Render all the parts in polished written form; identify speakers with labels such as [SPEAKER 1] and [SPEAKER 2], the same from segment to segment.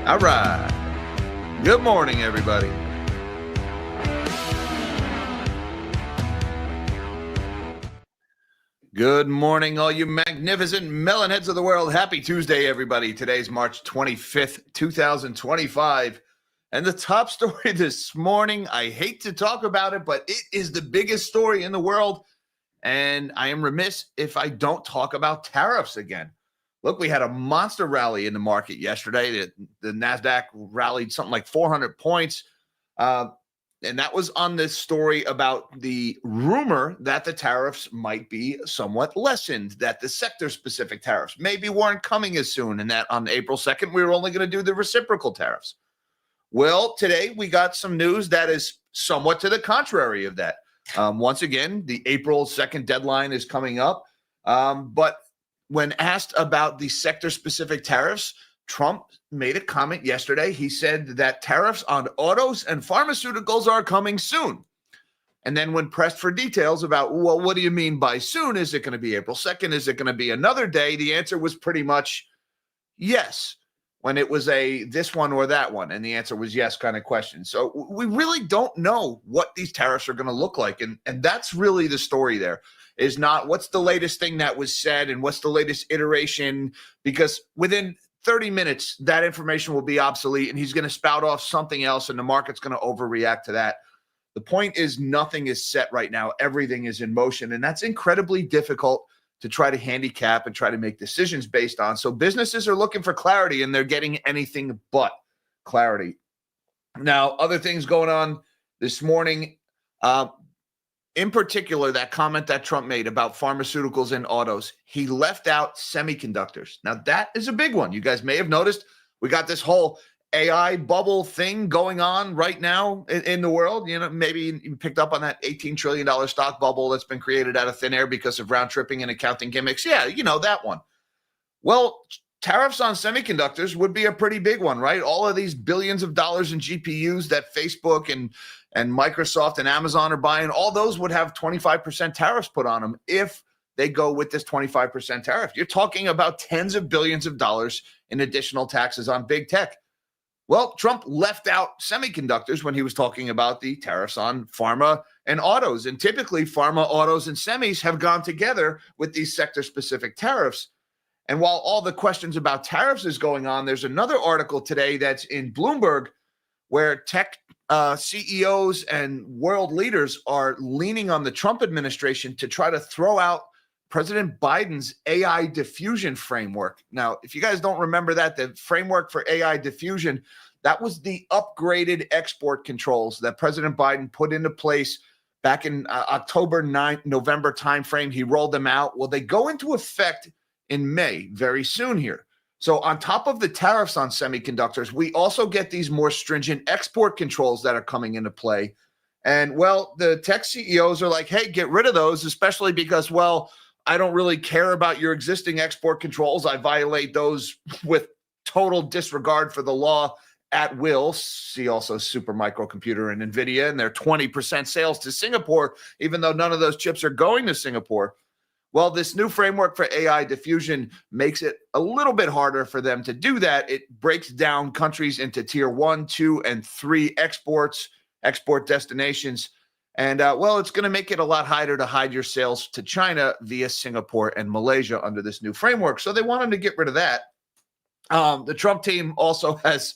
[SPEAKER 1] All right. Good morning, everybody. Good morning, all you magnificent melonheads of the world. Happy Tuesday, everybody. Today's March 25th, 2025. And the top story this morning, I hate to talk about it, but it is the biggest story in the world. And I am remiss if I don't talk about tariffs again. Look, we had a monster rally in the market yesterday. The Nasdaq rallied something like 400 points. And that was on this story about the rumor that the tariffs might be somewhat lessened, that the sector-specific tariffs maybe weren't coming as soon, and that on April 2nd, we were only going to do the reciprocal tariffs. Well, today we got some news that is somewhat to the contrary of that. Once again, the April 2nd deadline is coming up. But when asked about the sector-specific tariffs, Trump made a comment yesterday. He said that tariffs on autos and pharmaceuticals are coming soon. And then when pressed for details about, well, what do you mean by soon? Is it going to be April 2nd? Is it going to be another day? The answer was pretty much yes, when it was a this one or that one. And the answer was yes kind of question. So we really don't know what these tariffs are going to look like. And that's really the story there. Is not what's the latest thing that was said and what's the latest iteration, because within 30 minutes, that information will be obsolete and he's going to spout off something else and the market's going to overreact to that. The point is nothing is set right now. Everything is in motion, and that's incredibly difficult to try to handicap and try to make decisions based on. So businesses are looking for clarity and they're getting anything but clarity. Now, other things going on this morning, in particular, that comment that Trump made about pharmaceuticals and autos, he left out semiconductors. Now, that is a big one. You guys may have noticed we got this whole AI bubble thing going on right now in the world. You know, maybe you picked up on that $18 trillion stock bubble that's been created out of thin air because of round tripping and accounting gimmicks. Yeah, you know, that one. Well, tariffs on semiconductors would be a pretty big one, right? All of these billions of dollars in GPUs that Facebook and Microsoft and Amazon are buying, all those would have 25% tariffs put on them if they go with this 25% tariff. You're talking about tens of billions of dollars in additional taxes on big tech. Well, Trump left out semiconductors when he was talking about the tariffs on pharma and autos. And typically, pharma, autos, and semis have gone together with these sector-specific tariffs. And while all the questions about tariffs is going on, there's another article today that's in Bloomberg where tech CEOs and world leaders are leaning on the Trump administration to try to throw out President Biden's AI diffusion framework. Now, if you guys don't remember that, the framework for AI diffusion, that was the upgraded export controls that President Biden put into place back in October 9th, November timeframe. He rolled them out. Well, they go into effect in May, very soon here. So on top of the tariffs on semiconductors, we also get these more stringent export controls that are coming into play. And, well, the tech CEOs are like, hey, get rid of those, especially because, well, I don't really care about your existing export controls. I violate those with total disregard for the law at will. See also Supermicro and NVIDIA and their 20% sales to Singapore, even though none of those chips are going to Singapore. Well, this new framework for AI diffusion makes it a little bit harder for them to do that. It breaks down countries into tier 1, 2, and 3 export destinations. And, well, it's going to make it a lot harder to hide your sales to China via Singapore and Malaysia under this new framework. So they wanted to get rid of that. The Trump team also has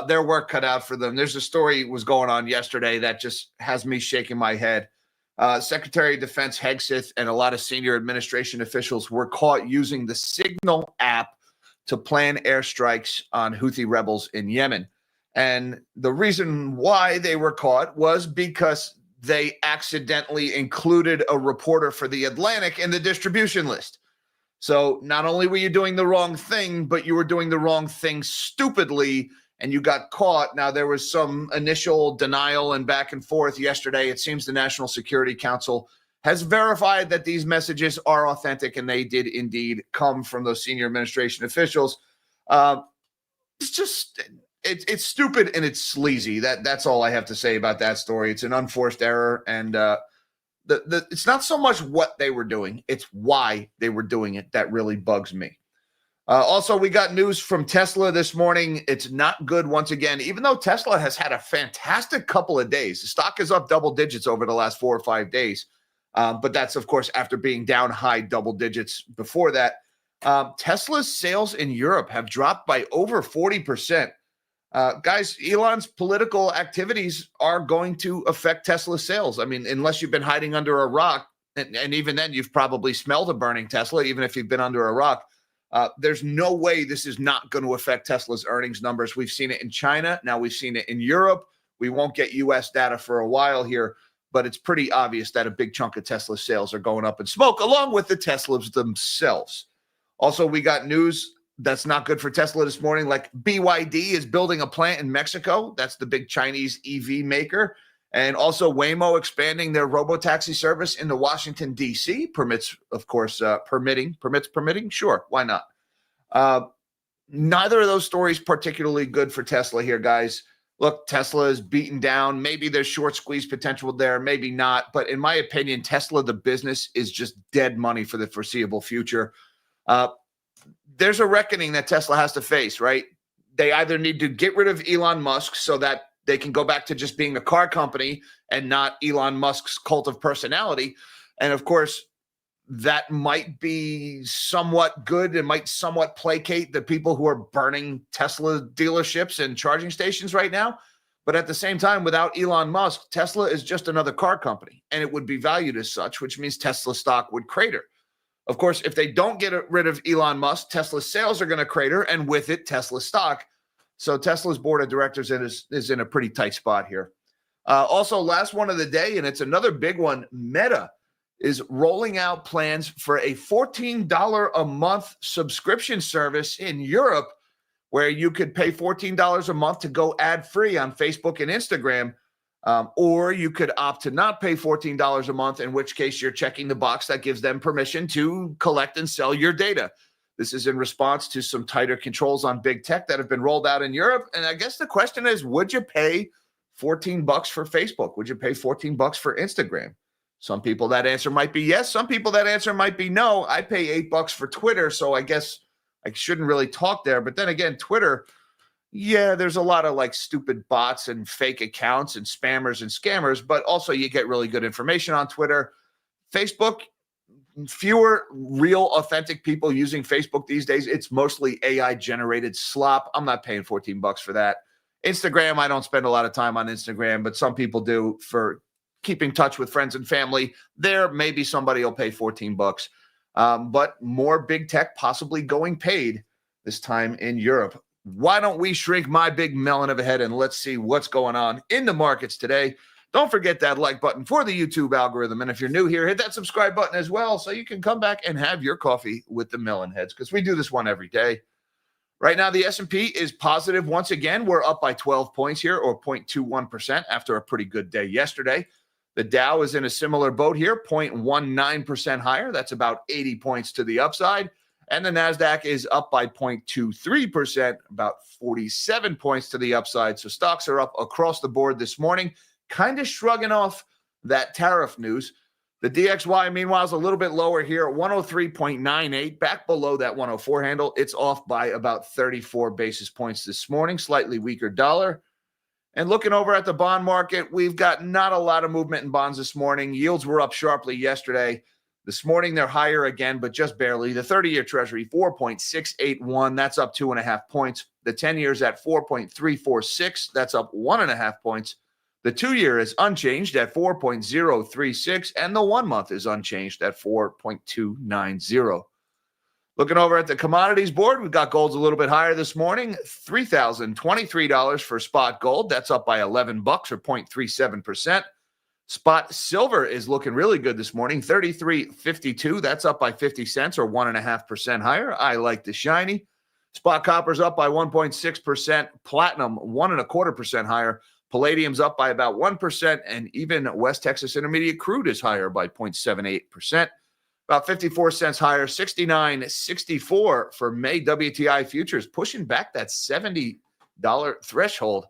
[SPEAKER 1] their work cut out for them. There's a story was going on yesterday that just has me shaking my head. Secretary of Defense Hegseth and a lot of senior administration officials were caught using the Signal app to plan airstrikes on Houthi rebels in Yemen. And the reason why they were caught was because they accidentally included a reporter for The Atlantic in the distribution list. So not only were you doing the wrong thing, but you were doing the wrong thing stupidly, and you got caught. Now, there was some initial denial and back and forth yesterday. It seems the National Security Council has verified that these messages are authentic, and they did indeed come from those senior administration officials. It's just, it's stupid and it's sleazy. That's all I have to say about that story. It's an unforced error, and it's not so much what they were doing, it's why they were doing it that really bugs me. Also, we got news from Tesla this morning. It's not good once again, even though Tesla has had a fantastic couple of days. The stock is up double digits over the last 4 or 5 days. But that's, of course, after being down high double digits before that. Tesla's sales in Europe have dropped by over 40%. Guys, Elon's political activities are going to affect Tesla's sales. I mean, unless you've been hiding under a rock, and even then you've probably smelled a burning Tesla, even if you've been under a rock. There's no way this is not going to affect Tesla's earnings numbers. We've seen it in China. Now we've seen it in Europe. We won't get U.S. data for a while here, but it's pretty obvious that a big chunk of Tesla's sales are going up in smoke, along with the Teslas themselves. Also, we got news that's not good for Tesla this morning. Like BYD is building a plant in Mexico. That's the big Chinese EV maker. And also Waymo expanding their robotaxi service into Washington, D.C. Permits, of course, permitting. Sure, why not? Neither of those stories particularly good for Tesla here, guys. Look, Tesla is beaten down. Maybe there's short squeeze potential there, maybe not. But in my opinion, Tesla, the business, is just dead money for the foreseeable future. There's a reckoning that Tesla has to face, right? They either need to get rid of Elon Musk so that they can go back to just being a car company and not Elon Musk's cult of personality. And of course, that might be somewhat good. It might somewhat placate the people who are burning Tesla dealerships and charging stations right now. But at the same time, without Elon Musk, Tesla is just another car company, and it would be valued as such, which means Tesla stock would crater. Of course, if they don't get rid of Elon Musk, Tesla's sales are going to crater, and with it, Tesla's stock. So Tesla's board of directors is in a pretty tight spot here. Also, last one of the day, and it's another big one, Meta is rolling out plans for a $14 a month subscription service in Europe where you could pay $14 a month to go ad-free on Facebook and Instagram, or you could opt to not pay $14 a month, in which case you're checking the box that gives them permission to collect and sell your data. This is in response to some tighter controls on big tech that have been rolled out in Europe. And I guess the question is, would you pay $14 for Facebook? Would you pay $14 for Instagram? Some people that answer might be yes. Some people that answer might be no. I pay $8 for Twitter, so I guess I shouldn't really talk there. But then again, Twitter, yeah, there's a lot of like stupid bots and fake accounts and spammers and scammers, but also you get really good information on Twitter. Facebook, fewer real authentic people using Facebook these days. It's mostly AI generated slop. I'm not paying $14 for that. Instagram, I don't spend a lot of time on Instagram, but some people do for keeping touch with friends and family. There, maybe somebody will pay $14. But more big tech possibly going paid this time in Europe. Why don't we shrink my big melon of a head and let's see what's going on in the markets today. Don't forget that like button for the YouTube algorithm. And if you're new here, hit that subscribe button as well so you can come back and have your coffee with the melon heads, because we do this one every day. Right now, the S&P is positive once again. We're up by 12 points here, or 0.21% after a pretty good day yesterday. The Dow is in a similar boat here, 0.19% higher. That's about 80 points to the upside. And the NASDAQ is up by 0.23%, about 47 points to the upside. So stocks are up across the board this morning, kind of shrugging off that tariff news. The DXY, meanwhile, is a little bit lower here at 103.98, back below that 104 handle. It's off by about 34 basis points this morning, slightly weaker dollar. And looking over at the bond market, we've got not a lot of movement in bonds this morning. Yields were up sharply yesterday. This morning, they're higher again, but just barely. The 30-year Treasury, 4.681. That's up 2.5 points. The 10-year's at 4.346. That's up 1.5 points. The 2-year is unchanged at 4.036, and the 1 month is unchanged at 4.290. Looking over at the commodities board, we've got gold's a little bit higher this morning, $3,023 for spot gold. That's up by $11 or 0.37%. Spot silver is looking really good this morning, $33.52. That's up by 50 cents or 1.5% higher. I like the shiny. Spot copper's up by 1.6%. Platinum, 1.25% higher. Palladium's up by about 1%, and even West Texas Intermediate crude is higher by 0.78%. About 54 cents higher, 69.64 for May WTI futures, pushing back that $70 threshold.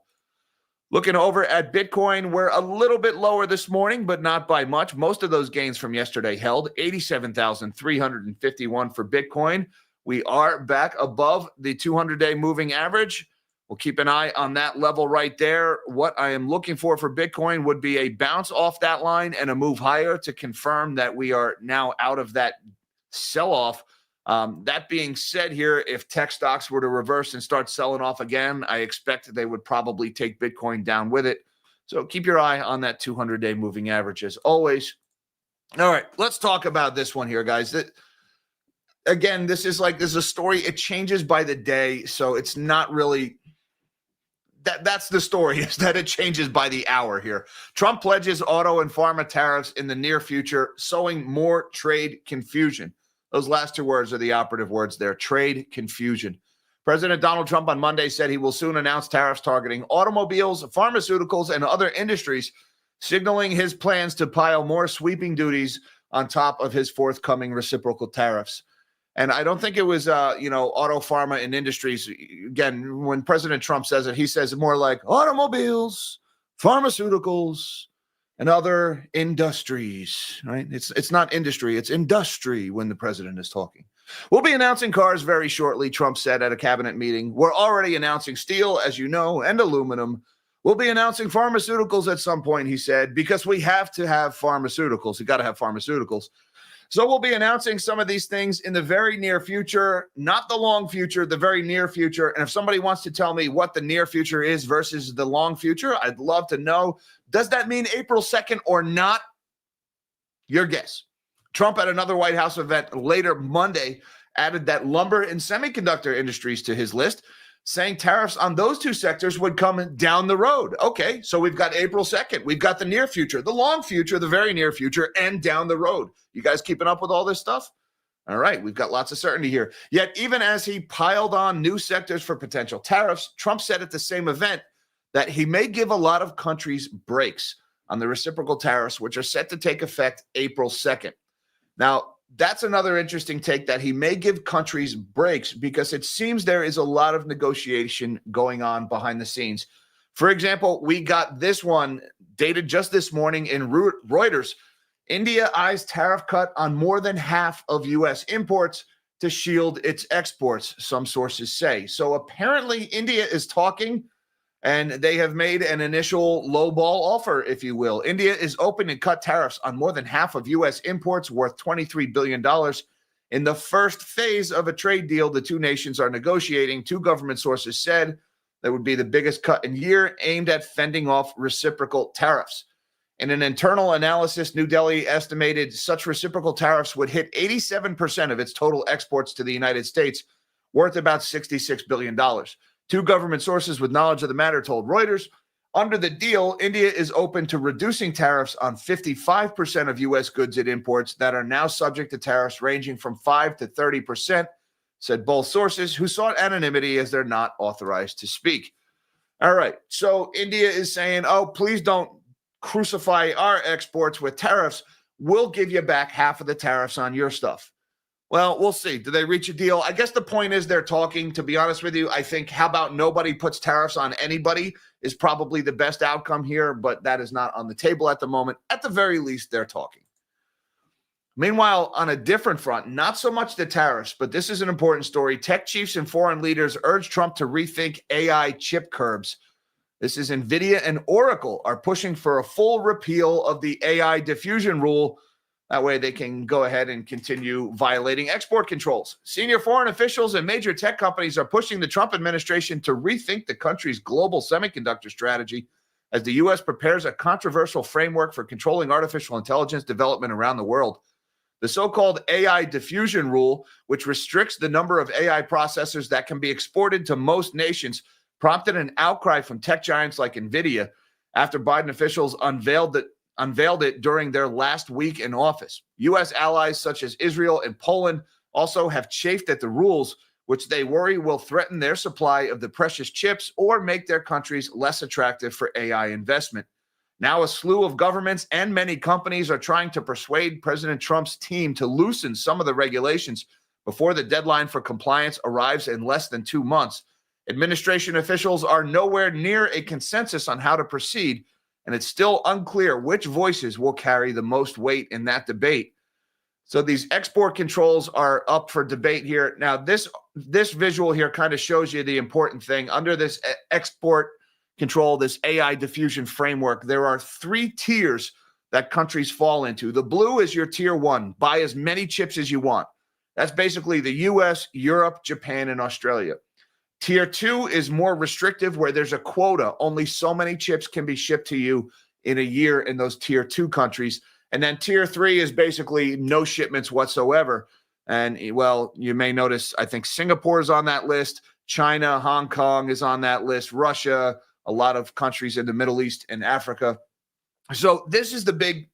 [SPEAKER 1] Looking over at Bitcoin, we're a little bit lower this morning, but not by much. Most of those gains from yesterday held, 87,351 for Bitcoin. We are back above the 200-day moving average. We'll keep an eye on that level right there. What I am looking for Bitcoin would be a bounce off that line and a move higher to confirm that we are now out of that sell-off. That being said here, if tech stocks were to reverse and start selling off again, I expect they would probably take Bitcoin down with it. So keep your eye on that 200-day moving average as always. All right, let's talk about this one here, guys. Again, this is a story. It changes by the day, so it's not really... That's the story, is that it changes by the hour here. Trump pledges auto and pharma tariffs in the near future, sowing more trade confusion. Those last two words are the operative words there, trade confusion. President Donald Trump on Monday said he will soon announce tariffs targeting automobiles, pharmaceuticals, and other industries, signaling his plans to pile more sweeping duties on top of his forthcoming reciprocal tariffs. And I don't think it was, auto, pharma, and industries. Again, when President Trump says it, he says it more like automobiles, pharmaceuticals, and other industries, right? It's not industry, it's industry when the president is talking. We'll be announcing cars very shortly, Trump said at a cabinet meeting. We're already announcing steel, as you know, and aluminum. We'll be announcing pharmaceuticals at some point, he said, because we have to have pharmaceuticals. You got to have pharmaceuticals. So we'll be announcing some of these things in the very near future, not the long future, the very near future. And if somebody wants to tell me what the near future is versus the long future, I'd love to know. Does that mean April 2nd or not? Your guess. Trump at another White House event later Monday added that lumber and semiconductor industries to his list, saying tariffs on those two sectors would come down the road. Okay, so we've got April 2nd. We've got the near future, the long future, the very near future, and down the road. You guys keeping up with all this stuff? All right, we've got lots of certainty here. Yet, even as he piled on new sectors for potential tariffs, Trump said at the same event that he may give a lot of countries breaks on the reciprocal tariffs, which are set to take effect April 2nd. Now, that's another interesting take, that he may give countries breaks because it seems there is a lot of negotiation going on behind the scenes. For example, we got this one dated just this morning in Reuters. India eyes tariff cut on more than half of U.S. imports to shield its exports, some sources say. So apparently India is talking, and they have made an initial lowball offer, if you will. India is open to cut tariffs on more than half of U.S. imports worth $23 billion. In the first phase of a trade deal the two nations are negotiating, two government sources said that would be the biggest cut in a year, aimed at fending off reciprocal tariffs. In an internal analysis, New Delhi estimated such reciprocal tariffs would hit 87% of its total exports to the United States, worth about $66 billion. Two government sources with knowledge of the matter told Reuters, under the deal, India is open to reducing tariffs on 55% of U.S. goods it imports that are now subject to tariffs ranging from 5 to 30%, said both sources, who sought anonymity as they're not authorized to speak. All right, so India is saying, oh, please don't crucify our exports with tariffs. We'll give you back half of the tariffs on your stuff. Well, we'll see. Do they reach a deal? I guess the point is they're talking. To be honest with you, I think how about nobody puts tariffs on anybody is probably the best outcome here, but that is not on the table at the moment. At the very least, they're talking. Meanwhile, on a different front, not so much the tariffs, but this is an important story. Tech chiefs and foreign leaders urge Trump to rethink AI chip curbs. This is NVIDIA and Oracle are pushing for a full repeal of the AI diffusion rule. That way they can go ahead and continue violating export controls. Senior foreign officials and major tech companies are pushing the Trump administration to rethink the country's global semiconductor strategy as the U.S. prepares a controversial framework for controlling artificial intelligence development around the world. The so-called AI diffusion rule, which restricts the number of AI processors that can be exported to most nations, prompted an outcry from tech giants like NVIDIA after Biden officials unveiled it during their last week in office. U.S. allies such as Israel and Poland also have chafed at the rules, which they worry will threaten their supply of the precious chips or make their countries less attractive for AI investment. Now, a slew of governments and many companies are trying to persuade President Trump's team to loosen some of the regulations before the deadline for compliance arrives in less than 2 months. Administration officials are nowhere near a consensus on how to proceed, and it's still unclear which voices will carry the most weight in that debate. So these export controls are up for debate here. Now, this visual here kind of shows you the important thing. Under this export control, this AI diffusion framework, there are 3 tiers that countries fall into. The blue is your tier 1. Buy as many chips as you want. That's basically the US, Europe, Japan, and Australia. Tier 2 is more restrictive, where there's a quota. Only so many chips can be shipped to you in a year in those tier 2 countries. And then tier 3 is basically no shipments whatsoever. And, well, you may notice, I think Singapore is on that list. China, Hong Kong is on that list. Russia, a lot of countries in the Middle East and Africa. So this is the big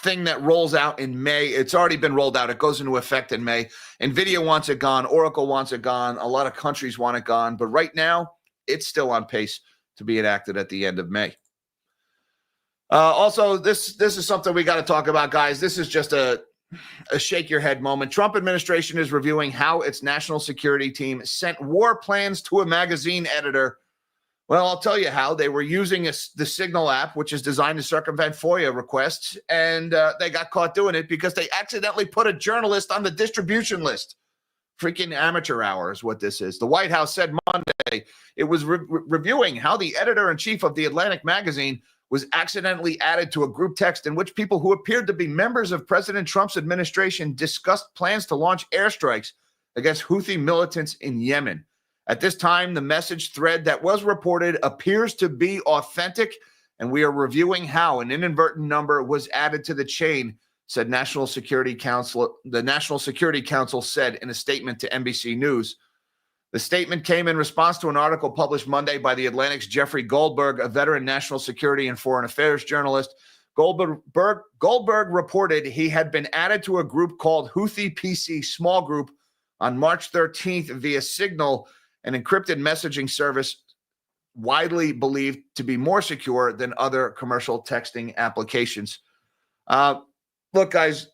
[SPEAKER 1] thing that rolls out in May. It's already been rolled out. It goes into effect in May. NVIDIA wants it gone. Oracle wants it gone. A lot of countries want it gone. But right now, it's still on pace to be enacted at the end of May. Also, this is something we got to talk about, guys. This is just a shake your head moment. Trump administration is reviewing how its national security team sent war plans to a magazine editor. Well, I'll tell you how. They were using the Signal app, which is designed to circumvent FOIA requests, and they got caught doing it because they accidentally put a journalist on the distribution list. Freaking amateur hour is what this is. The White House said Monday it was reviewing how the editor-in-chief of The Atlantic magazine was accidentally added to a group text in which people who appeared to be members of President Trump's administration discussed plans to launch airstrikes against Houthi militants in Yemen. At this time, the message thread that was reported appears to be authentic, and we are reviewing how an inadvertent number was added to the chain, said National Security Council. The National Security Council said in a statement to NBC News. The statement came in response to an article published Monday by The Atlantic's Jeffrey Goldberg, a veteran national security and foreign affairs journalist. Goldberg reported he had been added to a group called Houthi PC Small Group on March 13th via Signal, an encrypted messaging service widely believed to be more secure than other commercial texting applications. Look, guys,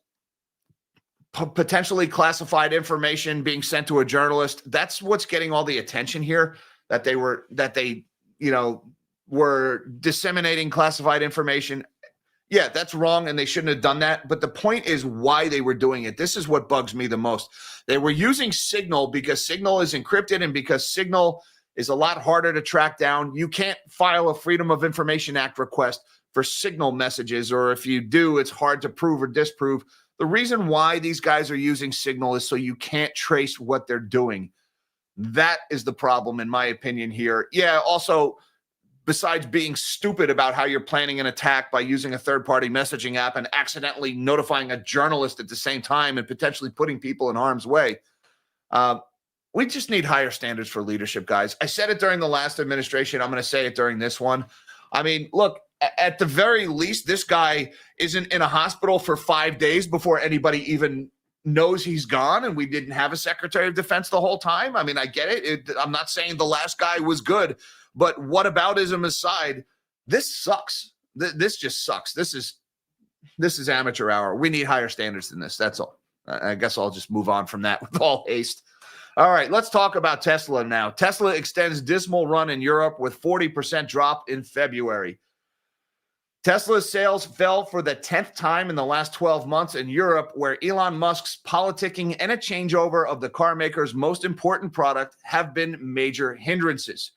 [SPEAKER 1] potentially classified information being sent to a journalist, that's what's getting all the attention here, that they were disseminating classified information. Yeah, that's wrong, and they shouldn't have done that. But the point is why they were doing it. This is what bugs me the most. They were using Signal because Signal is encrypted and because Signal is a lot harder to track down. You can't file a Freedom of Information Act request for Signal messages, or if you do, it's hard to prove or disprove. The reason why these guys are using Signal is so you can't trace what they're doing. That is the problem, in my opinion, here. Yeah, also, besides being stupid about how you're planning an attack by using a third-party messaging app and accidentally notifying a journalist at the same time and potentially putting people in harm's way, we just need higher standards for leadership, guys. I said it during the last administration. I'm going to say it during this one. I mean, look, at the very least, this guy isn't in a hospital for 5 days before anybody even knows he's gone, and we didn't have a Secretary of Defense the whole time. I mean, I get it. I'm not saying the last guy was good, but whataboutism aside, this sucks. This just sucks. This is amateur hour. We need higher standards than this. That's all. I guess I'll just move on from that with all haste. All right, let's talk about Tesla now. Tesla extends dismal run in Europe with 40% drop in February. Tesla's sales fell for the 10th time in the last 12 months in Europe, where Elon Musk's politicking and a changeover of the car maker's most important product have been major hindrances.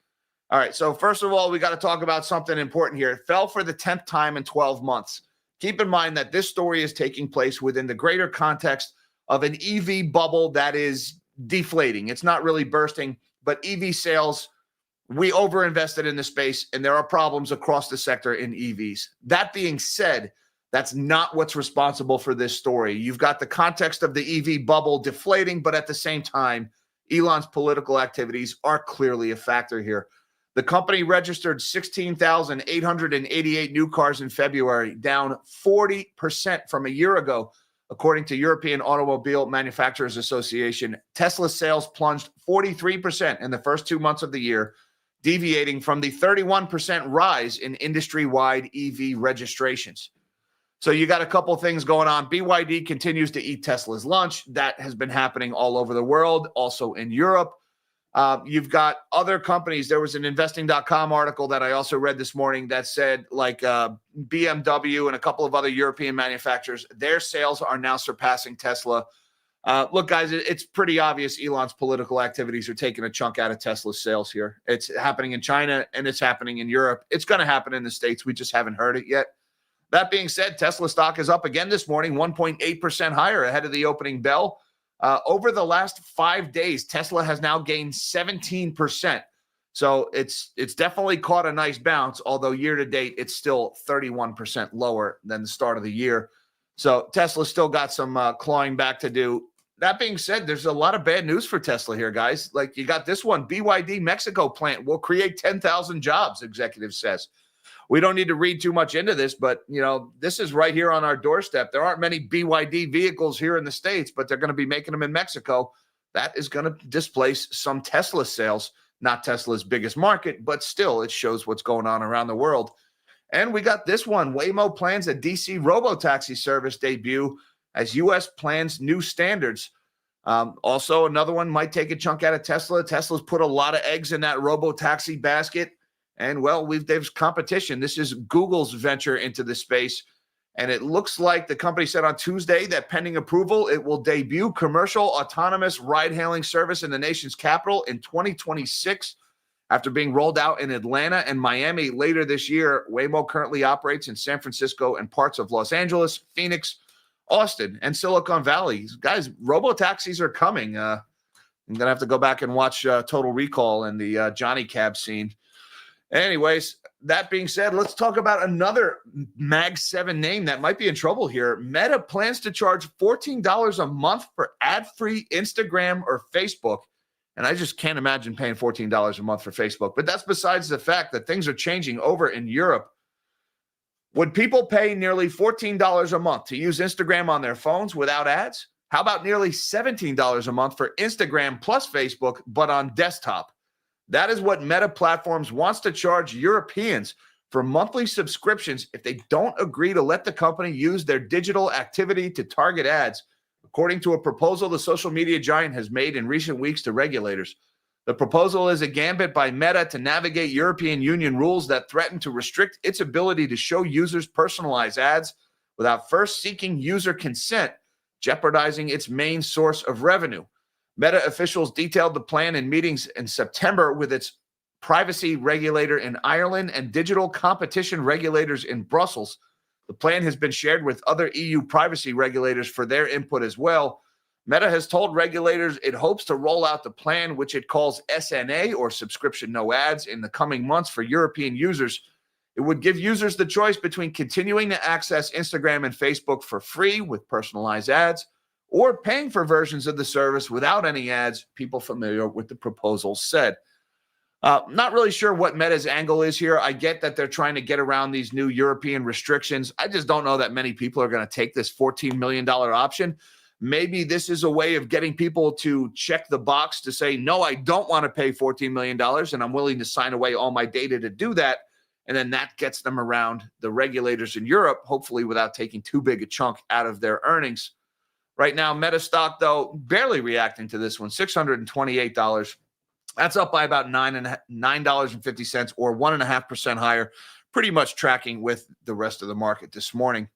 [SPEAKER 1] All right, so first of all, we got to talk about something important here. It fell for the 10th time in 12 months. Keep in mind that this story is taking place within the greater context of an EV bubble that is deflating. It's not really bursting, but EV sales, we overinvested in the space, and there are problems across the sector in EVs. That being said, that's not what's responsible for this story. You've got the context of the EV bubble deflating, but at the same time, Elon's political activities are clearly a factor here. The company registered 16,888 new cars in February, down 40% from a year ago. According to European Automobile Manufacturers Association, Tesla sales plunged 43% in the first 2 months of the year, deviating from the 31% rise in industry-wide EV registrations. So you got a couple things going on. BYD continues to eat Tesla's lunch. That has been happening all over the world, also in Europe. You've got other companies. There was an investing.com article that I also read this morning that said like BMW and a couple of other European manufacturers, their sales are now surpassing Tesla. Look, guys, it's pretty obvious Elon's political activities are taking a chunk out of Tesla's sales here. It's happening in China and it's happening in Europe. It's going to happen in the States. We just haven't heard it yet. That being said, Tesla stock is up again this morning, 1.8% higher ahead of the opening bell. Over the last 5 days, Tesla has now gained 17%. So it's definitely caught a nice bounce, although year to date, it's still 31% lower than the start of the year. So Tesla's still got some clawing back to do. That being said, there's a lot of bad news for Tesla here, guys. Like you got this one, BYD Mexico plant will create 10,000 jobs, executive says. We don't need to read too much into this, but, you know, this is right here on our doorstep. There aren't many BYD vehicles here in the States, but they're going to be making them in Mexico. That is going to displace some Tesla sales, not Tesla's biggest market, but still it shows what's going on around the world. And we got this one. Waymo plans a DC robotaxi service debut as U.S. plans new standards. Also, another one might take a chunk out of Tesla. Tesla's put a lot of eggs in that robotaxi basket. And, well, there's competition. This is Google's venture into the space. And it looks like the company said on Tuesday that pending approval, it will debut commercial autonomous ride-hailing service in the nation's capital in 2026. After being rolled out in Atlanta and Miami later this year, Waymo currently operates in San Francisco and parts of Los Angeles, Phoenix, Austin, and Silicon Valley. Guys, robotaxis are coming. I'm going to have to go back and watch Total Recall and the Johnny Cab scene. Anyways, that being said, let's talk about another Mag 7 name that might be in trouble here. Meta plans to charge $14 a month for ad-free Instagram or Facebook. And I just can't imagine paying $14 a month for Facebook. But that's besides the fact that things are changing over in Europe. Would people pay nearly $14 a month to use Instagram on their phones without ads? How about nearly $17 a month for Instagram plus Facebook, but on desktop? That is what Meta Platforms wants to charge Europeans for monthly subscriptions if they don't agree to let the company use their digital activity to target ads, according to a proposal the social media giant has made in recent weeks to regulators. The proposal is a gambit by Meta to navigate European Union rules that threaten to restrict its ability to show users personalized ads without first seeking user consent, jeopardizing its main source of revenue. Meta officials detailed the plan in meetings in September with its privacy regulator in Ireland and digital competition regulators in Brussels. The plan has been shared with other EU privacy regulators for their input as well. Meta has told regulators it hopes to roll out the plan, which it calls SNA, or subscription no ads, in the coming months for European users. It would give users the choice between continuing to access Instagram and Facebook for free with personalized ads, or paying for versions of the service without any ads, people familiar with the proposal said. Not really sure what Meta's angle is here. I get that they're trying to get around these new European restrictions. I just don't know that many people are going to take this $14 million option. Maybe this is a way of getting people to check the box to say, no, I don't want to pay $14 million, and I'm willing to sign away all my data to do that. And then that gets them around the regulators in Europe, hopefully without taking too big a chunk out of their earnings. Right now, Meta stock, though, barely reacting to this one, $628. That's up by about $9.50 or 1.5% higher, pretty much tracking with the rest of the market this morning.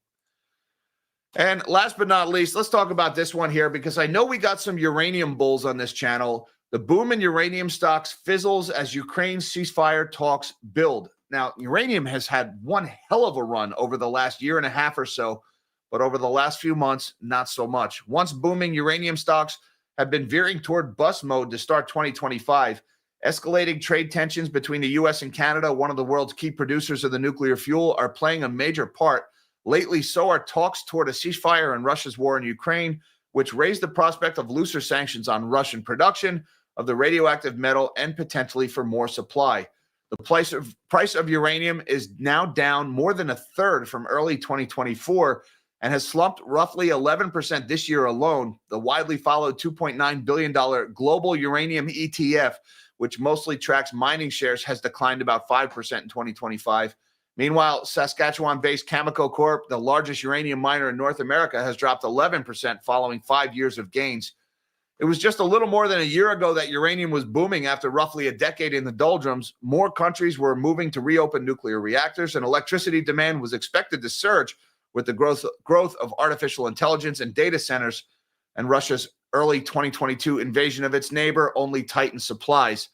[SPEAKER 1] And last but not least, let's talk about this one here, because I know we got some uranium bulls on this channel. The boom in uranium stocks fizzles as Ukraine ceasefire talks build. Now, uranium has had one hell of a run over the last year and a half or so, but over the last few months, not so much. Once booming uranium stocks have been veering toward bust mode to start 2025. Escalating trade tensions between the U.S. and Canada, one of the world's key producers of the nuclear fuel, are playing a major part. Lately, so are talks toward a ceasefire in Russia's war in Ukraine, which raised the prospect of looser sanctions on Russian production of the radioactive metal and potentially for more supply. The price of uranium is now down more than a third from early 2024 and has slumped roughly 11% this year alone. The widely followed $2.9 billion global uranium ETF, which mostly tracks mining shares, has declined about 5% in 2025. Meanwhile, Saskatchewan-based Cameco Corp, the largest uranium miner in North America, has dropped 11% following 5 years of gains. It was just a little more than a year ago that uranium was booming after roughly a decade in the doldrums. More countries were moving to reopen nuclear reactors, and electricity demand was expected to surge with the growth of artificial intelligence and data centers, and Russia's early 2022 invasion of its neighbor only tightened supplies.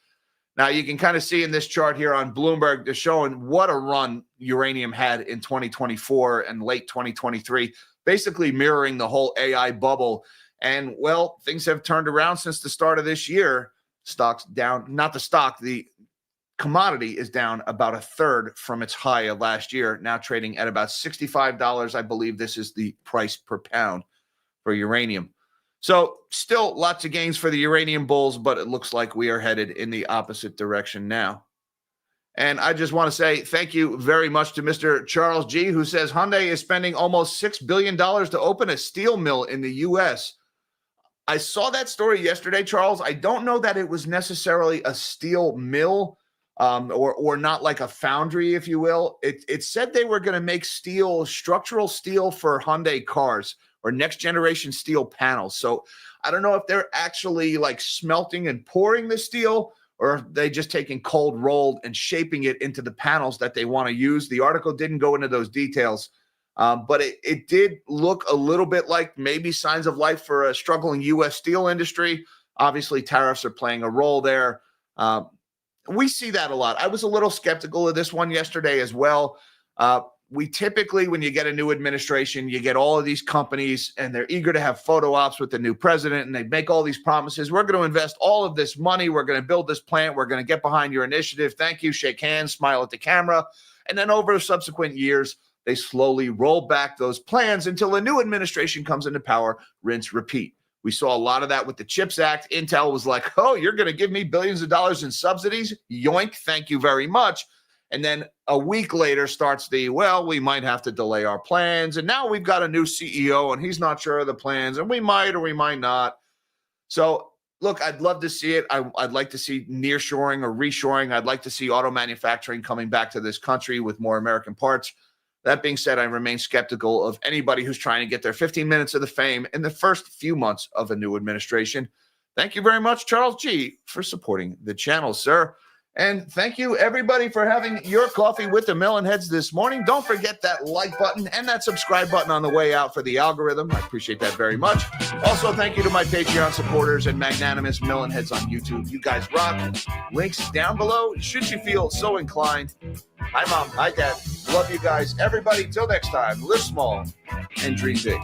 [SPEAKER 1] Now, you can kind of see in this chart here on Bloomberg, they're showing what a run uranium had in 2024 and late 2023, basically mirroring the whole AI bubble. And, well, things have turned around since the start of this year. Stock's down, not the stock, the commodity is down about a third from its high of last year, now trading at about $65. I believe this is the price per pound for uranium. So still lots of gains for the uranium bulls, but it looks like we are headed in the opposite direction now. And I just want to say thank you very much to Mr. Charles G., who says Hyundai is spending almost $6 billion to open a steel mill in the U.S. I saw that story yesterday, Charles. I don't know that it was necessarily a steel mill or not like a foundry, if you will. It said they were going to make steel, structural steel for Hyundai cars or next generation steel panels. So I don't know if they're actually like smelting and pouring the steel, or are they just taking cold rolled and shaping it into the panels that they want to use. The article didn't go into those details. But it did look a little bit like maybe signs of life for a struggling U.S. steel industry. Obviously, tariffs are playing a role there. We see that a lot. I was a little skeptical of this one yesterday as well. We typically, when you get a new administration, you get all of these companies and they're eager to have photo ops with the new president, and they make all these promises. We're going to invest all of this money. We're going to build this plant. We're going to get behind your initiative. Thank you. Shake hands, smile at the camera. And then over subsequent years, they slowly roll back those plans until a new administration comes into power, rinse, repeat. We saw a lot of that with the CHIPS Act. Intel was like, oh, you're going to give me billions of dollars in subsidies? Yoink, thank you very much. And then a week later starts well, we might have to delay our plans. And now we've got a new CEO and he's not sure of the plans, and we might or we might not. So look, I'd love to see it. I'd like to see nearshoring or reshoring. I'd like to see auto manufacturing coming back to this country with more American parts. That being said, I remain skeptical of anybody who's trying to get their 15 minutes of the fame in the first few months of a new administration. Thank you very much, Charles G., for supporting the channel, sir. And thank you, everybody, for having your coffee with the Melonheads this morning. Don't forget that like button and that subscribe button on the way out for the algorithm. I appreciate that very much. Also, thank you to my Patreon supporters and magnanimous Melonheads on YouTube. You guys rock. Links down below, should you feel so inclined. Hi, Mom. Hi, Dad. Love you guys. Everybody, till next time, live small and dream big.